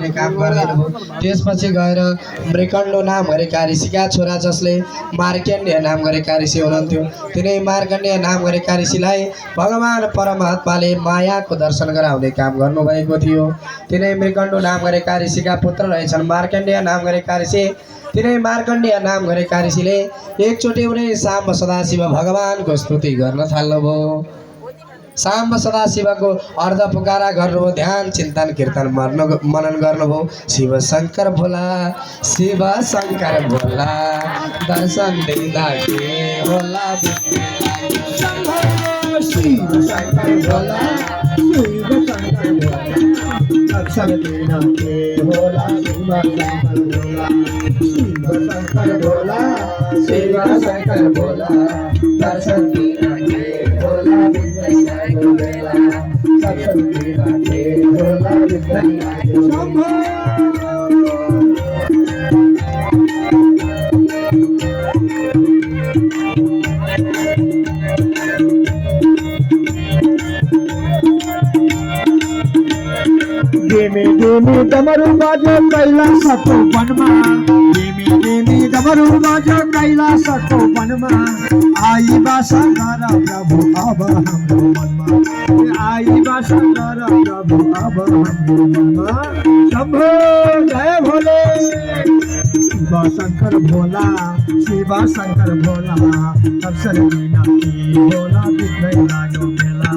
काम गर्दैन भयो। त्यसपछि गएर मृकण्डो नाम गरेका ऋषिका छोरा जसले मार्कण्डेय नाम गरेका ऋषि हुनुहुन्थ्यो, तिनै मार्कण्डेय नाम गरेका ऋषिलाई भगवान परमात्माले मायाको दर्शन गराउने काम गर्नुभएको थियो। तिनै मृकण्डो नाम गरेका ऋषिका पुत्र रहेछन् मार्कण्डेय नाम गरेका ऋषि। तिनै मार्कण्डेय नाम गरेका ऋषिले एकचोटि उनी साम्ब सदाशिव भगवानको स्तुति गर्न थाल्नुभयो। साम्ब सदाशिवको अर्ध पुकारा गर्नुभयो, ध्यान चिन्तन कीर्तन मनन गर्नुभयो। शिव शङ्कर भोला, शिव शङ्कर भोला, दर्शन दिँदा के होला शिव शङ्कर भोला, शिव शङ्कर भोला, दर्शन दिँदा के होला शिव शङ्कर भोला, शिव शङ्कर भोला, शिव शङ्कर भोला, दर्शन दिँदा के होला गेमे गेमे डमरू बाजो कैलासको वनमा, गेमे गेमे डमरू बाजो कैलासको वनमा, आई बासा गर प्रभु अब हाम्रो मनमा, आई बासा गर प्रभु अब हाम्रो मनमा। शम्भो जय भोले, शिव शङ्कर भोला, शिव शङ्कर भोला, दर्शन बिना के भोला बिग्रै लाग्यो बेला।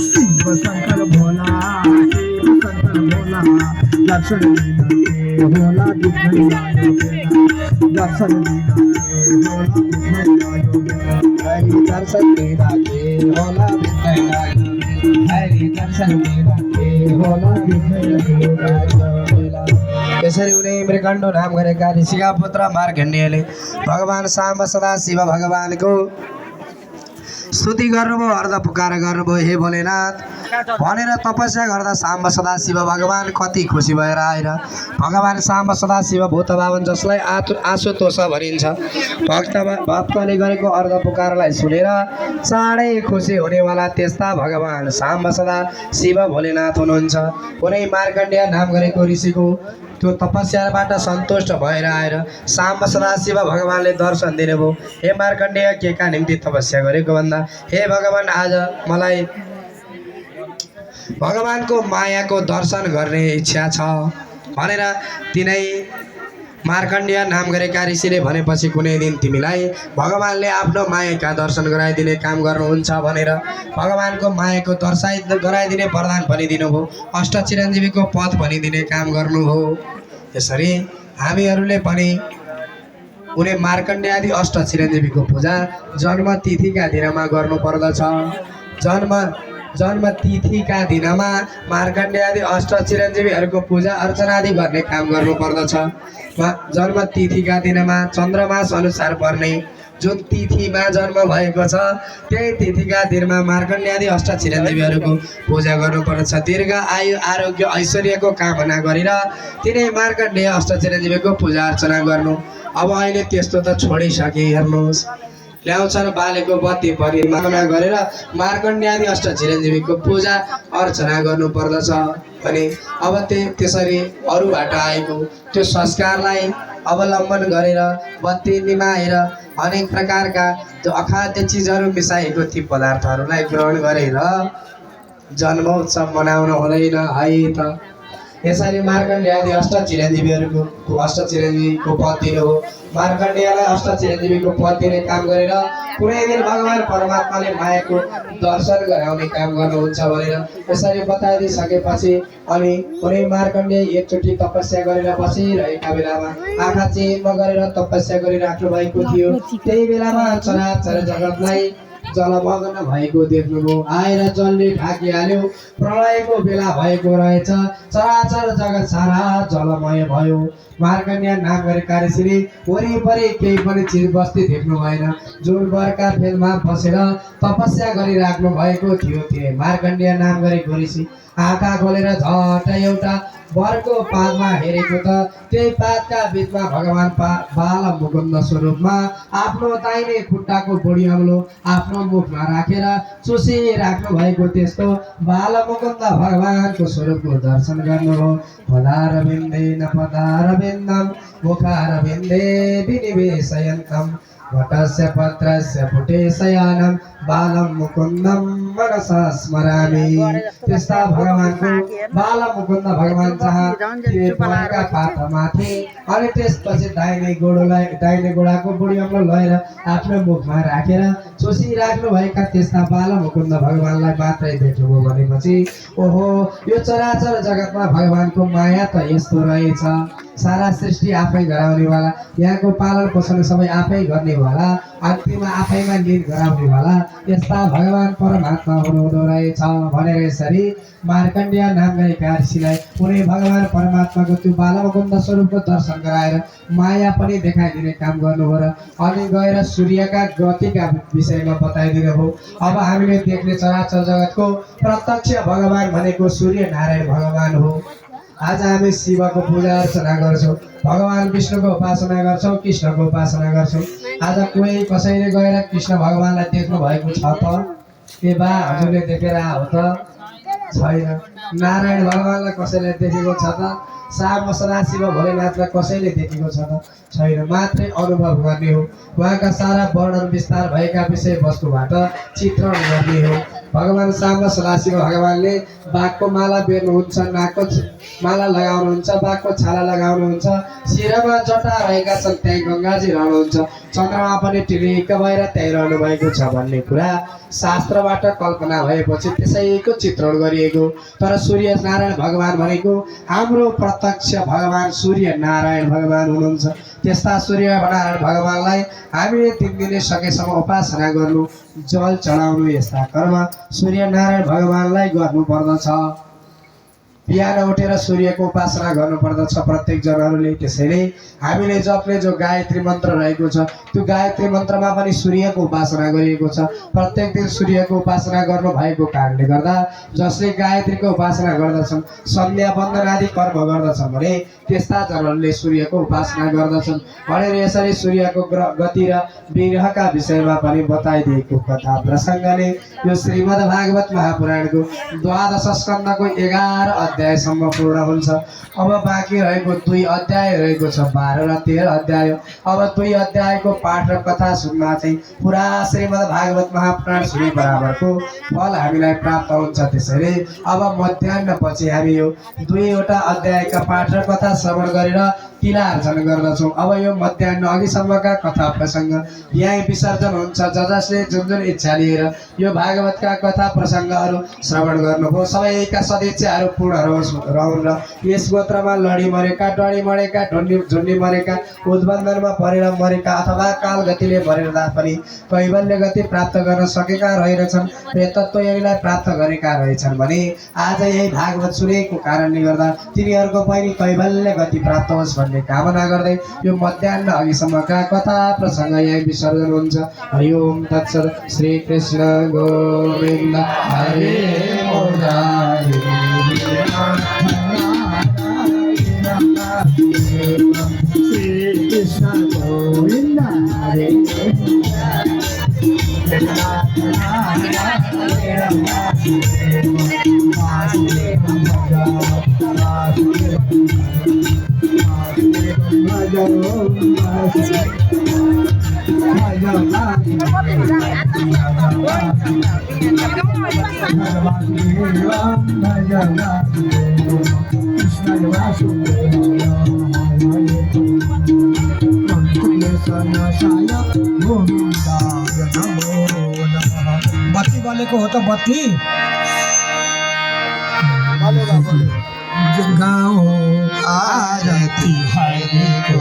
शिव शङ्कर भोला, शिव शङ्कर भोला, दर्शन बिना के भोला बिग्रै लाग्यो बेला। दर्शन बिना के भोला बिग्रै लाग्यो बेला। हरि दर्शन बिना के भोला बिग्रै लाग्यो बेला। हरि दर्शन बिना के भोला बिग्रै लाग्यो बेला। यसरी उनी मृकण्डो नाम गरेका ऋषिका पुत्र मार्कण्डेयले भगवान साम्ब सदाशिव भगवानको स्तुति गर्नुभयो, अर्ध पुकार गर्नुभयो, हे भोलेनाथ भनेर तपस्या गर्दा साम्ब सदाशिव भगवान कति खुसी भएर आएर भगवान साम्ब सदाशिव भूतभावन जसलाई आशुतोष भनिन्छ, भक्तले गरेको अर्ध पुकारलाई सुनेर चाँडै खुसी हुनेवाला त्यस्ता भगवान साम्ब सदाशिव भोलेनाथ हुनुहुन्छ। कुनै मार्कण्डेय नाम गरेको ऋषिको त्यो तपस्याबाट सन्तुष्ट भएर आएर साम्ब सदाशिव भगवानले दर्शन दिनुभयो। हे मार्कण्डेय के का निम्ति तपस्या गरेको भन्दा, हे भगवान आज मलाई भगवानको मायाको दर्शन गर्ने इच्छा छ भनेर तिनै मार्कण्डेय नाम गरेका ऋषिले भनेपछि कुनै दिन तिमीलाई भगवानले आफ्नो मायाका दर्शन गराइदिने काम गर्नुहुन्छ भनेर भगवानको मायाको दर्शन गराइदिने वरदान पनि दिनुभयो, अष्ट चिरञ्जीवीको पद पनि दिने काम गर्नुभयो। यसरी हामीहरूले पनि उनी मार्कण्डेय आदि अष्ट चिरञ्जीवीको पूजा जन्म तिथिका दिनमा गर्नुपर्दछ। जन्म तिथिका दिनमा मार्कण्डेय आदि अष्ट चिरञ्जीवीहरूको पूजा अर्चना आदि गर्ने काम गर्नुपर्दछ। जन्म तिथिका दिनमा चन्द्रमास अनुसार पर्ने जुन तिथिमा जन्म भएको छ त्यही तिथिका दिनमा मार्कण्डेय आदि अष्ट चिरञ्जीवीहरूको पूजा गर्नुपर्दछ। दीर्घ आयु आरोग्य ऐश्वर्यको कामना गरेर तिनै मार्कण्डेय अष्ट चिरञ्जीवीको पूजा अर्चना गर्नु। अब अहिले त्यस्तो त छोडिसके, हेर्नुहोस् ल्याउँछन् बालेको बत्ती परिमाना गरेर मार्कण्डेय आदि अष्ट चिरञ्जीवीको पूजा अर्चना गर्नुपर्दछ भने अब त्यसरी अरूबाट आएको त्यो संस्कारलाई अवलम्बन गरेर बत्ती निमाएर अनेक प्रकारका त्यो अखाद्य चिजहरू मिसाएको ती पदार्थहरूलाई ग्रहण गरेर जन्मोत्सव मनाउन हुँदैन है त। यसरी मार्कण्डेय आदि अष्ट चिरञ्जीवीको पद दिनु हो। मार्कण्डेयलाई अष्ट चिरञ्जीवीको पद दिने काम गरेर कुनै दिन भगवान परमात्माले मायाको दर्शन गराउने काम गर्नुहुन्छ भनेर यसरी बताइदिइसकेपछि अनि कुनै मार्कण्डेय एकचोटि तपस्या गरेर बसिरहेका बेलामा आँखा चिम्म गरेर तपस्या गरिराख्नु भएको थियो। त्यही बेलामा चराचर जगतलाई जलमग्न भएको देख्नुभयो। आएर जलले ढाकिहाल्यो, प्रलयको बेला भएको रहेछ, चराचर जगत सारा जलमय भयो। मार्कण्डेय नाम गरेका ऋषिले वरिपरि केही पनि चिज बस्ती देख्नु भएन। जुन बर्खा फेलमा बसेर तपस्या गरिराख्नु भएको थियो तिनै मार्कण्डेय नाम गरेको ऋषि आँखा खोलेर झट्ट एउटा वरको पातमा हेरेको त त्यही पातका बिचमा भगवान बाल मुकुन्द स्वरूपमा आफ्नो दाहिने खुट्टाको बुढी अग्लो आफ्नो मुखमा राखेर चुसिराख्नु भएको त्यस्तो बाल मुकुन्द भगवानको स्वरूपको दर्शन गर्नु हो। पदार बिन्देन पदार बिन्दम मुखार बिन्दे विनिवेशयन्तम वटस्य पत्रस्य पुटे शयानं बालं मुकुन्दं मनसा स्मरामि। त्यस्ता भगवानको बाल मुकुन्द भगवान जहाँ तिरे परेका पातमाथि अनि त्यसपछि दाहिने गोडाको बुढी अग्लो लगेर आफ्नो मुखमा राखेर चुसिराख्नु भएका त्यस्ता बाल मुकुन्द भगवानलाई मात्रै भेट्नुभयो भनेपछि ओहो यो चराचर जगतमा भगवानको माया त यस्तो रहेछ। सारा सृष्टि आफै गराउनेवाला, यहाँको पालन पोषण सबै आफै गर्नेवाला, अन्तिममा आफैमा लीन गराउनेवाला यस्ता भगवान परमात्मा हुनुहुँदो रहेछ भनेर यसरी मार्कण्डेय नाम गरेका ऋषिलाई उनी भगवान परमात्माको त्यो बालमुकुन्द स्वरूपको दर्शन गराएर माया पनि देखाइदिने काम गर्नुभयो र अनि गएर सूर्यका गतिका विषयमा बताइदिनु हो। अब हामीले देख्ने चराचर जगतको प्रत्यक्ष भगवान भनेको सूर्य नारायण भगवान हो। आज हामी शिवको पूजा अर्चना गर्छौँ, भगवान विष्णुको उपासना गर्छौँ, कृष्णको उपासना गर्छौँ। आज कोही कसैले गएर कृष्ण भगवानलाई देख्नु भएको छ त? के बा हजुरले देखेर हो त? छैन। नारायण भगवानलाई कसैले देखेको छ त? साम सदाशिव भोलेनाथलाई कसैले देखेको छ त? छैन। मात्रै अनुभव गर्ने हो, उहाँका सारा वर्णन विस्तार भएका विषय वस्तुबाट चित्रण गर्ने हो। भगवान साम सदाशिव भगवानले बाघको माला बेर्नुहुन्छ, नाकको माला लगाउनुहुन्छ, बाघको छाला लगाउनुहुन्छ, शिरमा जटा रहेका छन्, त्यहीँ गङ्गाजी रहनुहुन्छ, चन्द्रमा पनि टिलिक्क भएर त्यहीँ रहनु भएको छ भन्ने कुरा शास्त्रबाट कल्पना भएपछि त्यसैको चित्रण गरिएको। तर सूर्य नारायण भगवान भनेको हाम्रो प्रत्यक्ष भगवान सूर्य नारायण भगवान हुनुहुन्छ। त्यस्ता सूर्य नारायण भगवानलाई हामीले 3 दिन सकेसम्म उपासना गर्नु, जल चढाउनु, यस्ता कर्म सूर्य नारायण भगवानलाई गर्नुपर्दछ। बिहान उठेर सूर्यको उपासना गर्नुपर्दछ प्रत्येक जनहरूले। त्यसैले हामीले जपले जो गायत्री मन्त्र रहेको छ त्यो गायत्री मन्त्रमा पनि सूर्यको उपासना गरिएको छ। प्रत्येक दिन सूर्यको उपासना गर्नु भएको कारणले गर्दा जसले गायत्रीको उपासना गर्दछन्, सन्ध्या वन्दन आदि कर्म गर्दछन् भने त्यस्ता जनहरूले सूर्यको उपासना गर्दछन् भनेर यसरी सूर्यको गति र विग्रहका विषयमा पनि बताइदिएको कथा प्रसङ्गले यो श्रीमद् भागवत महापुराणको 12 स्कन्धको 11 अध्यायसम्म पूर्ण हुन्छ। अब बाँकी रहेको 2 अध्याय रहेको छ, 12 र 13 अध्याय। अब 2 अध्यायको पाठ र कथा सुन्दा चाहिँ पुरा श्रीमद् भागवत महापुराण सुने बराबरको फल हामीलाई प्राप्त हुन्छ। त्यसैले अब मध्याह्नपछि हामी यो 2वटा अध्यायका पाठ र कथा श्रवण गरेर तिला अर्चन गर्दछौँ। अब यो मध्याह्न अघिसम्मका कथा प्रसङ्ग यहीँ विसर्जन हुन्छ। जसले जुन इच्छा लिएर यो भागवतका कथा प्रसङ्गहरू श्रवण गर्नुभयो सबैका सदिच्छाहरू पूर्ण रहन् र यस गोत्रमा लडी मरेका, डढी मरेका, झुन्डी मरेका, उद्बन्धनमा परेर मरेका अथवा काल गतिले मरेर पनि कैवल्य गति प्राप्त गर्न सकेका रहेछन् र तत्त्व यहीलाई प्राप्त गरेका रहेछन् भने आज यही भागवत सुनेको कारणले गर्दा तिनीहरूको पनि कैवल्य गति प्राप्त होस् भन्ने कामना गर्दै यो मध्याह्न अघिसम्मका कथा प्रसङ्ग यही विसर्जन हुन्छ। हरि ओम तत्सत्। श्री कृष्ण गोविन्द हरे श्री कृष्ण गोविन्द हरे बत्ती बलेको हो त बत्ती गाउँ आरती हरिको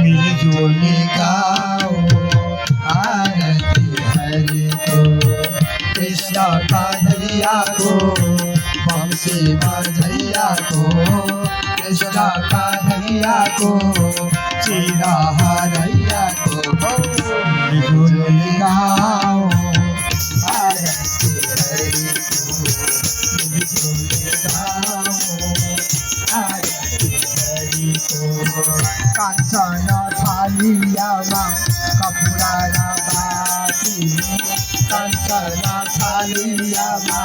मिलजुली गाउँ आरती हरिको कृष्ण कान्हैयाको वंशी बजैयाको कृष्ण कान्हैयाको चिरा हरैयाको मिलजुली गाउँ आरती हरिको मिलजुली गाउँ हरिको काञ्चन थालियामा कपुरा र बाती काञ्चन थालियामा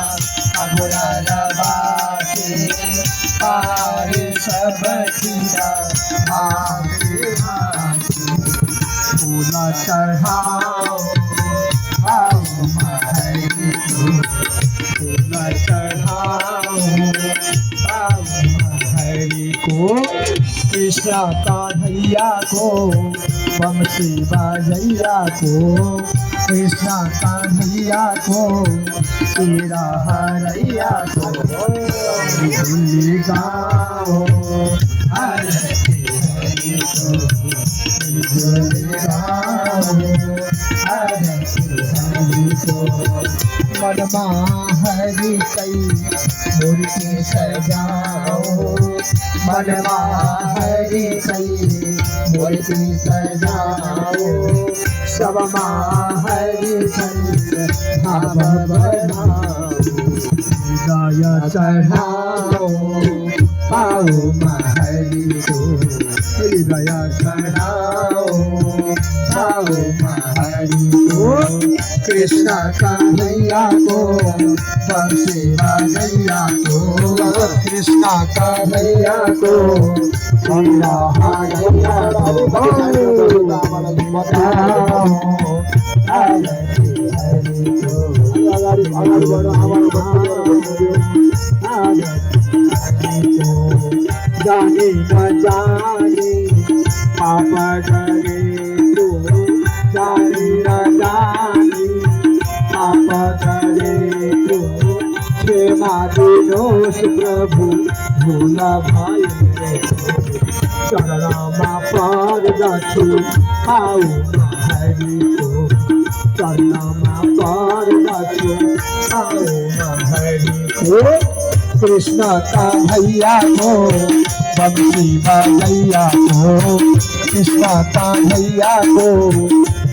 कपुरा र बाती पारे सबतिर भाँति भाँति फूल चढाओ पाउमा हरिको फूल चढाओ पाउमा हरिको कृष्ण कन्हैयाको वंशी बाजैयाको कृष्ण कन्हैयाको शिर हरैयाको झुली गाओ आरती हरिको झुली गाओ आरती हरिको मनमा हरिकै मूर्ति सजाओ मनमा हरिकै मूर्ति सजाओ सबमा हरिकै भाव बढ़ाओ हृदय चढ़ाओ पाउमा हरिको हृदय चढ़ाओ पाउमा हरिको कृष्ण कन्हैयाको वंशी बाजैयाको कृष्ण कन्हैयाको शिर हरैयाको आरती हरिको जाने न जाने पाप करे तो जाने न जाने पाप करे तो क्षमा दिनोस् प्रभु भूल भयो चरणमा पर्दछु पाउमा हरिको चरणमा पर्दछु पाउमा हरिको कृष्ण कन्हैयाको वंशी बाजैयाको कृष्ण कन्हैयाको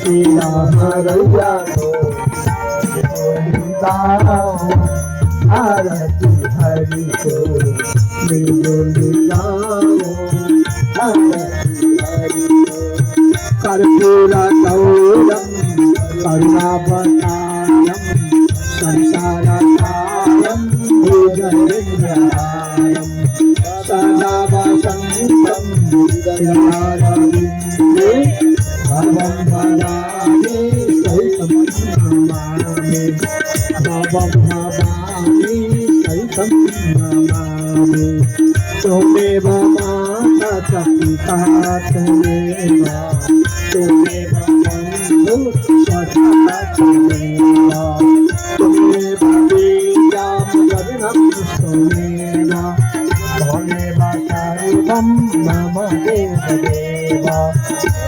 शिर हरैयाको गाओ आरती हरिको मृदुल गाओ आरती हरिको कर्पूर गौरम करुणावतारम संसारकारम भुजगेन्द्रहारम सदा वसन्तं हृदयारविन्दे भवं भवामि सहितं नमामि भवं भवामि सहितं नमामि त्वमेव माता च पिता त्वमेव त्वमेव बन्धुः सखा त्वमेव त्वमेव विद्यां गगनं त्वमेव त्वमेव सर्वं मम देवदेव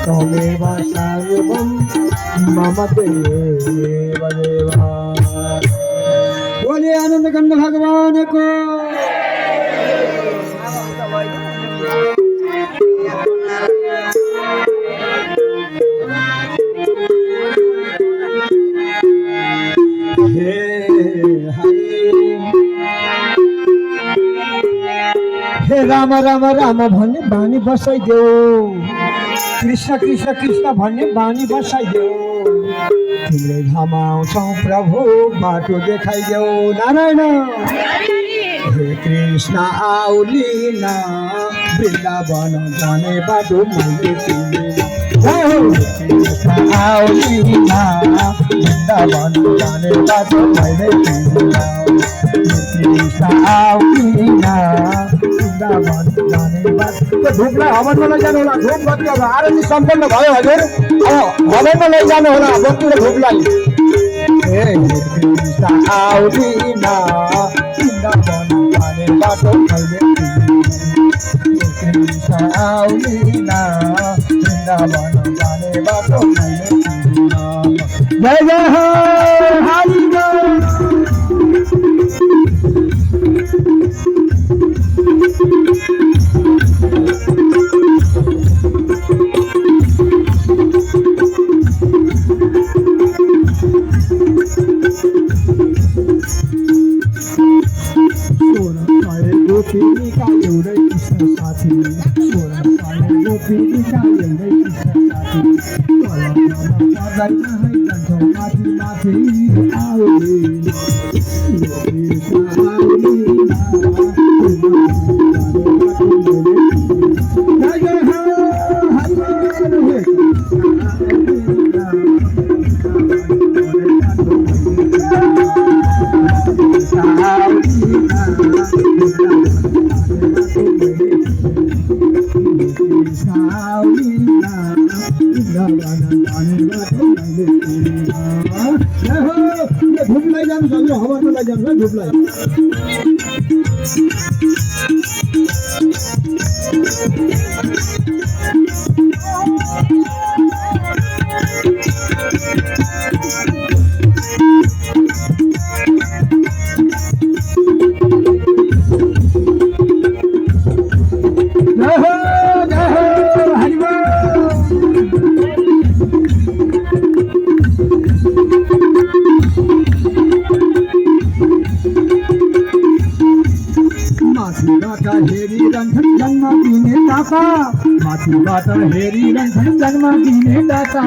त्वमेव सर्वं मम देवदेव। बोले आनंद कंद भगवान को। हे राम राम राम भन्ने बानी बसाइदेऊ कृष्ण कृष्ण कृष्ण भन्ने बानी बसाइदेऊ तिम्रै धाम आउँछौ प्रभु बाटो देखाइदेऊ नारायण हे कृष्ण आउलिन वृन्दावन जाने बाटो मैले तिमीलाई कृष्ण आउलिन वृन्दावन जाने बाटो मैले तिमीलाई कृष्ण आउलिन वृन्दावन जाने बाटो धुपलाई हवनमा लैजानु होला धुप बत्ती होला आरती सम्पन्न भयो हजुर अब हवनमा लैजानु होला बत्ती र धुपलाई हे कृष्ण आउलिन वृन्दावन जाने बाटो मैले कृष्ण आउलिन वृन्दावन जाने बाटो मैले जय जय हो हरि कृष्ण साथी 16 साले गोपी निकाल्दै कृष्ण साथी पर्दैन है जान्छौ माथि माथि आउने घुमलाई जानु सक्यो हवनमा लैजानु घुमलाई माथिबाट हेरिरहन्छन् जन्म दिने दाता माथिबाट हेरिरहन्छन् जन्म दिने दाता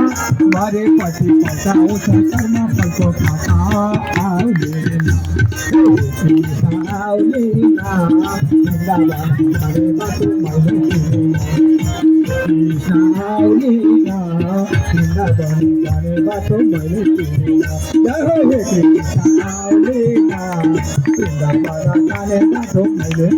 मरेपछि पैसा आउँछ कर्म फलको खाता बाटो मैले जय हो हे कृष्ण जाने बाटो मैले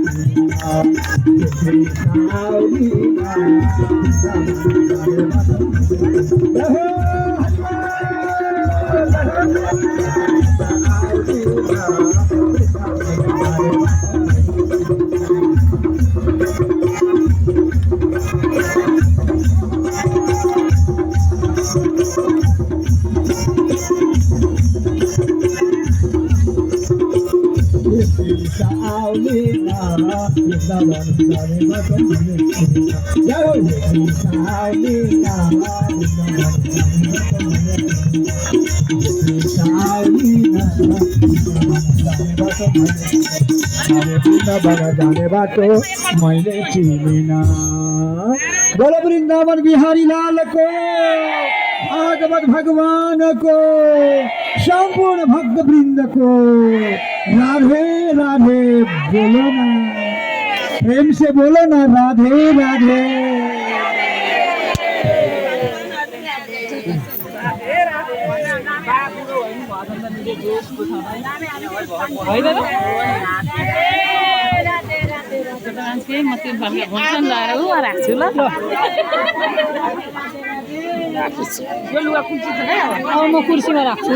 जाने बाटो मैले चिनिन बोलो वृन्दावन बिहारी लाल को भागवत भगवान को संपूर्ण भक्त वृंद को राधे राधे बोलो ना प्रेम से बोलो ना राधे राधे म कुर्सीमा राख्छु